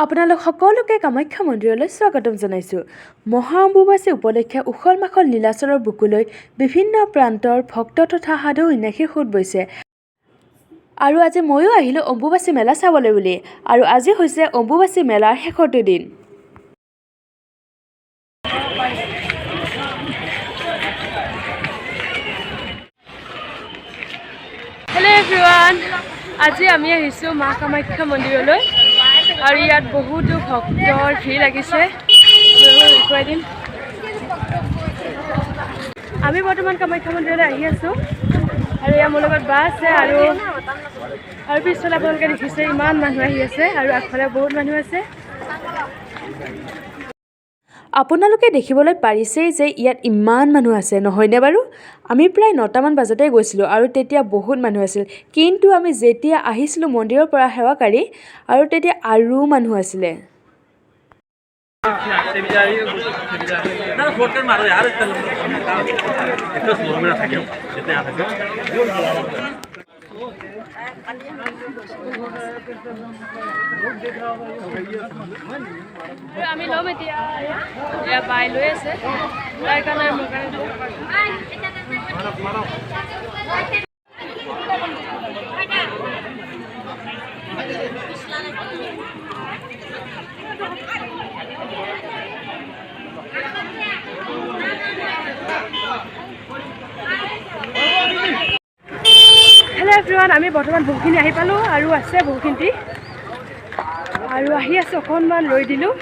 আপোনালোক সকলোকে কামাখ্যা মন্দিৰলৈ স্বাগতম জনাইছোঁ। মহা অম্বুবাচী উপলক্ষে উখল মাখল নীলাচলৰ বুকুলৈ বিভিন্ন প্ৰান্তৰ ভক্ত তথা সাধু সন্যাসীৰ সোঁত বৈছে। আৰু আজি ময়ো আহিলোঁ অম্বুবাচী মেলা চাবলৈ বুলি। আৰু আজি হৈছে অম্বুবাচী মেলাৰ শেষৰটো দিন। হেল্ল' এভৰিৱান, আজি আমি আহিছোঁ মা কামাখ্যা মন্দিৰলৈ। আৰু ইয়াত বহুতো ভক্তৰ ভিৰ লাগিছে। দেখুৱাই দিম। আমি বৰ্তমান কামাখ্যা মন্দিৰলৈ আহি আছোঁ। আৰু ইয়াৰ মোৰ লগত বা আছে আৰু পিছফালে আপোনালোকে দেখিছে ইমান মানুহ আহি আছে আৰু আগফালে বহুত মানুহ আছে। আপোনালোকে দেখিবলৈ পাৰিছেই যে ইয়াত ইমান মানুহ আছে, নহয়নে বাৰু? আমি প্ৰায় 9টামান বজাতে গৈছিলোঁ আৰু তেতিয়া বহুত মানুহ আছিল। কিন্তু আমি যেতিয়া আহিছিলোঁ মন্দিৰৰ পৰা সেৱাকাৰী আৰু তেতিয়া আৰু মানুহ আছিলে। আমি ল'ম এতিয়া বাই লৈ আছে তাৰ কাৰণে মোৰ হেল্ল' এভৰিৱান, আমি বৰ্তমান বহুখিনি আহি পালোঁ আৰু আছে বহুখিনি আৰু আহি আছোঁ। অকণমান ৰৈ দিলোঁ।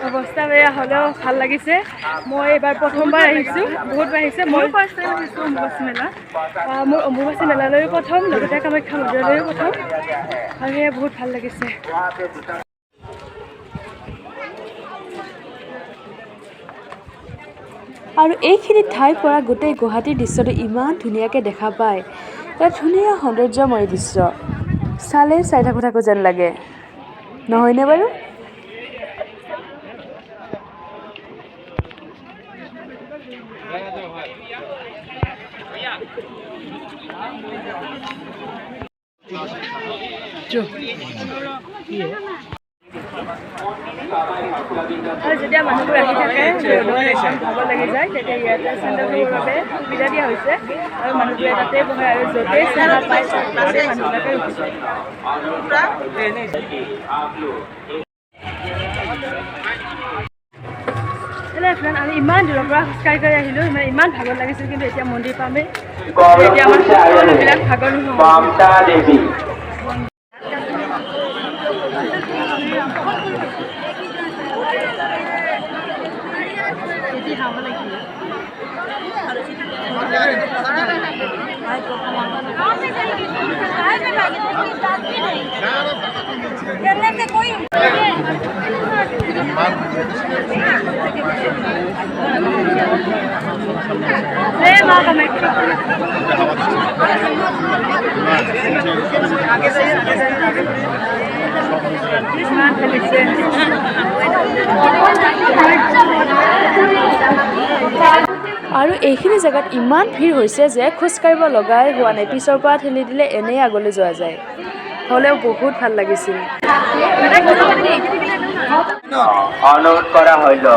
অৱস্থা বেয়া হ'লেও ভাল লাগিছে। মই এইবাৰ প্ৰথমবাৰ আহিছোঁ, বহুতবাৰ আহিছে। মই ফাৰ্ষ্ট টাইম আহিছোঁ অম্বুবাচী মেলা। মোৰ অম্বুবাচী মেলালৈও প্ৰথম, লগতে কামাখ্যা মন্দিৰলৈও প্ৰথম। আৰু সেয়া বহুত ভাল লাগিছে। আৰু এইখিনি ঠাইৰ পৰা গোটেই গুৱাহাটীৰ দৃশ্যটো ইমান ধুনীয়াকৈ দেখা পায়। এটা ধুনীয়া সৌন্দৰ্যময় দৃশ্য, চালেই চাই থাকোঁ যেন লাগে, নহয়নে বাৰু? আৰু যেতিয়া মানুহবোৰ আহি থাকে ভাগৰ লাগি যায়, তেতিয়া ইয়াতে চেণ্ডেল থ'বৰ বাবে সুবিধা দিয়া হৈছে আৰু মানুহবোৰে তাতে বহে আৰু য'তেই চেণ্ডেল পায় তাতে মানুহবিলাকে ৰখি যায়। আমি ইমান দূৰৰ পৰা খোজকাঢ়ি আহিলোঁ, ইমান ভাগৰ লাগিছিল। কিন্তু এতিয়া মন্দিৰ পামেই, এতিয়া আমাৰ সকলোবিলাক ভাগৰ নোহোৱা। আৰু এইখিনি জেগাত ইমান ভিৰ হৈছে যে খোজকাঢ়িব লগাই হোৱা নাই। পিছৰ পৰা ঠেলি দিলে এনেই আগলৈ যোৱা যায়। হ'লেও বহুত ভাল লাগিছিল। অনুৰোধ কৰা হইল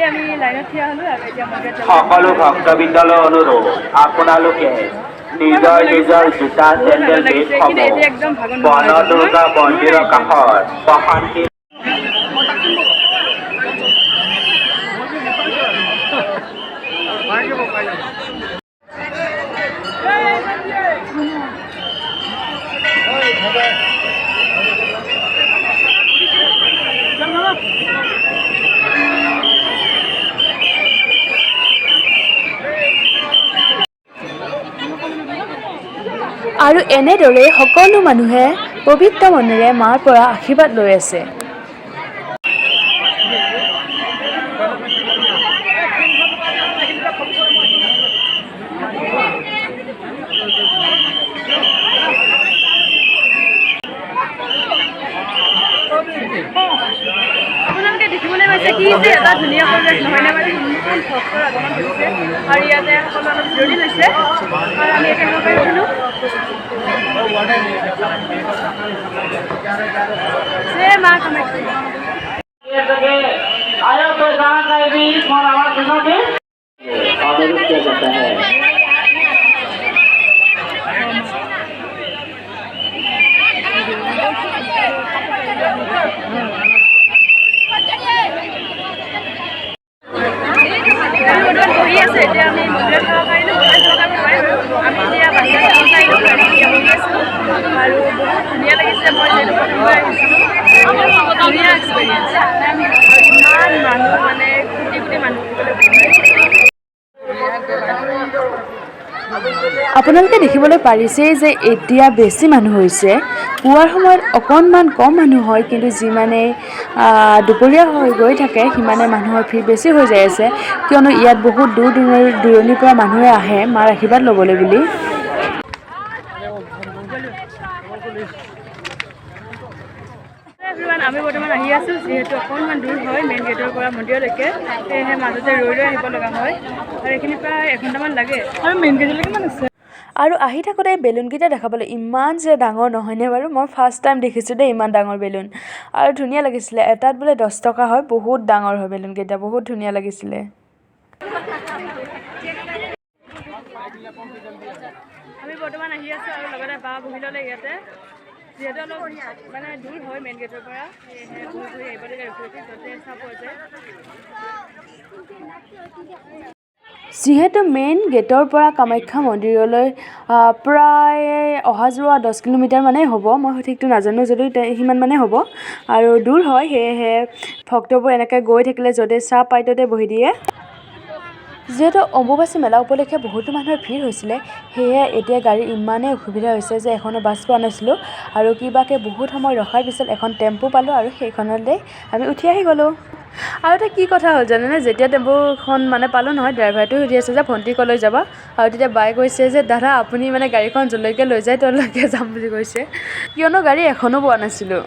আমি লাইনত থিয় হ'লোঁ আৰু এতিয়া সকলো ভক্তবৃন্দলৈ অনুৰোধ, আপোনালোকে নিজৰ নিজৰ জোতা চেণ্ডেল বেগসমূহ বনদুৰ্গা মন্দিৰৰ কাষত প্ৰশান্তি আৰু এনেদৰে সকলো মানুহে পবিত্ৰ মনেৰে মাৰ পৰা আশীৰ্বাদ লৈ আছে। আপোনালোকে দেখিব দেখিবলৈ পাইছে কি যে এটা ধুনীয়া পৰিৱেশ নহয়নে বাৰু ইমান ভক্তৰ আগমন কৰিছে আৰু ইয়াতে সকলো অলপ জিৰণি লৈছে আৰু আমি একেলগে উঠিলোঁ জয় মা কামাখ্যা आया तो जहाँ का भी और आवाज सुनोगे अनुरोध किया जाता है বহি আছে এতিয়া আমি মন্দিৰত খাব পাৰিলোঁ আমি এতিয়া বাহিৰত খাব পাৰিলোঁ আৰু বহুত ধুনীয়া লাগিছে মই যিহেতু প্ৰথমবাৰ আহিছিলোঁ ধুনীয়া এক্সপিৰিয়েঞ্চ ইমান মানুহ মানে কোটি কোটি মানুহ আপোনালোকে দেখিবলৈ পাৰিছেই যে এতিয়া বেছি মানুহ হৈছে পুৱাৰ সময়ত অকণমান কম মানুহ হয় কিন্তু যিমানে দুপৰীয়া হৈ গৈ থাকে সিমানে মানুহৰ ভিৰ বেছি হৈ যাই আছে কিয়নো ইয়াত বহুত দূৰ দূৰণিৰ পৰা মানুহে আহে মাৰ আশীৰ্বাদ ল'বলৈ বুলি আমি বৰ্তমান আহি আছোঁ যিহেতু অকণমান দূৰ হয় মেইন গেটৰ পৰা মন্দিৰলৈকে সেয়েহে মাজতে ৰৈ আহিব লগা হয় আৰু এইখিনি প্ৰায় এঘণ্টামান লাগে আৰু মেইন গেটলৈকে কিমান আছে আৰু আহি থাকোঁতে বেলুনকেইটা দেখাবলৈ ইমান যে ডাঙৰ নহয়নে বাৰু মই ফাৰ্ষ্ট টাইম দেখিছোঁ দেই ইমান ডাঙৰ বেলুন আৰু ধুনীয়া লাগিছিলে এটাত বোলে 10 টকা হয় বহুত ডাঙৰ হয় বেলুনকেইটা বহুত ধুনীয়া লাগিছিলে আমি বৰ্তমান আহি আছোঁ আৰু লগতে বা বহি ল'লে ইয়াতে যিহেতু অলপ মানে দূৰ হয় মেইন গেটৰ পৰা সেয়েহে ঘূৰি আহিবলগীয়া ৰখি য'তে চাব যায় যিহেতু মেইন গেটৰ পৰা কামাখ্যা মন্দিৰলৈ প্ৰায় অহা যোৱা 10 কিলোমিটাৰ মানেই হ'ব মই সঠিকটো নাজানো যদিও সিমান মানে হ'ব আৰু দূৰ হয় সেয়েহে ভক্তবোৰ এনেকৈ গৈ থাকিলে য'তে চাহ পাই ততে বহি দিয়ে যিহেতু অম্বুবাচী মেলা উপলক্ষে বহুতো মানুহৰ ভিৰ হৈছিলে সেয়ে এতিয়া গাড়ীৰ ইমানেই অসুবিধা হৈছে যে এখনো বাছ পোৱা নাছিলোঁ আৰু কিবাকৈ বহুত সময় ৰখাৰ পিছত এখন টেম্পু পালোঁ আৰু সেইখনতে আমি উঠি আহি গ'লোঁ আৰু এটা কি কথা হ'ল জানেনে যেতিয়া টেম্পুখন মানে পালোঁ নহয় ড্ৰাইভাৰটোৱে সুধি আছে যে ভণ্টি ক'লৈ যাবা আৰু তেতিয়া বাই কৈছে যে দাদা আপুনি মানে গাড়ীখন য'লৈকে লৈ যায় তলৈকে যাম বুলি কৈছে কিয়নো গাড়ী এখনো পোৱা নাছিলোঁ